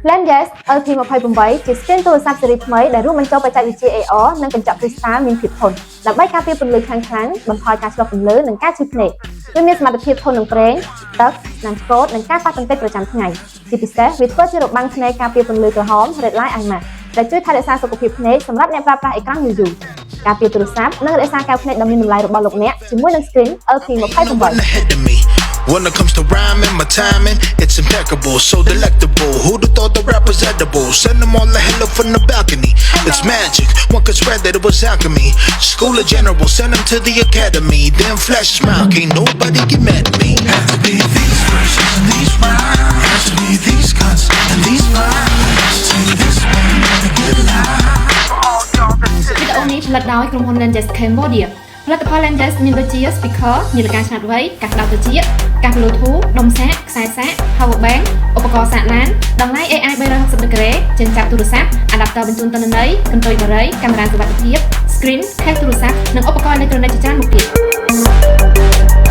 Plan Yes LP28 ជា skin ទូរស័ព្ទស៊េរីថ្មីដែលរួមបញ្ចូលបច្ចេកវិទ្យា AR និងកញ្ចក់ crystal មានភាពធន់ដើម្បីការពារពន្លឺខ្លាំងៗបន្ថយការឆ្លុះពន្លឺនិងការឈឺភ្នែកវាមានសមត្ថភាពធន់នឹងប្រេងទឹកនិងឆ្កូតនិងការប៉ះទង្គិចប្រចាំថ្ងៃជាពិសេសវាធ្វើជារបាំងភ្នែកការពារពន្លឺក្រហម Red Light Eye Mask ដែលជួយថែរក្សាសុខភាពភ្នែកសម្រាប់អ្នកប្រើប្រាស់អេក្រង់យូរៗការពារទូរស័ព្ទនិងរក្សាកែវភ្នែកដ៏មានតម្លៃរបស់លោកអ្នកជាមួយនឹង screen LP28 When it comes to rhyming, my timing, it's impeccable, so delectable. Who'd have thought the rap was edible? Send them all the hell up from the balcony. It's magic, one could swear that it was alchemy. School of General, send them to the academy. Then flash smile, can't nobody get mad at me. Has to be these verses and these rhymes. Has to be these cuts and these lines. Take this one and get live. វីដេអូនេះផលិតដោយក្រុមហ៊ុន Lenses Cambodia ផលិតផល Lenses មានដូចជា speaker នាឡិកាឆ្លាតវៃ កាសក្តៅត្រចៀក កាស Bluetooth ដុំសាក ខ្សែសាក power bank ឧបករណ៍សាកឡាន តម្លៃ AI 360 ដឺក្រេ ចិញ្ចប់ទូរស័ព្ទ adapter បញ្ជូនទិន្នន័យ កន្ទុយបារី កាមេរ៉ាសុវត្ថិភាព screen ខេសទូរស័ព្ទ និងឧបករណ៍អេឡិចត្រូនិកជាច្រើនមុខទៀត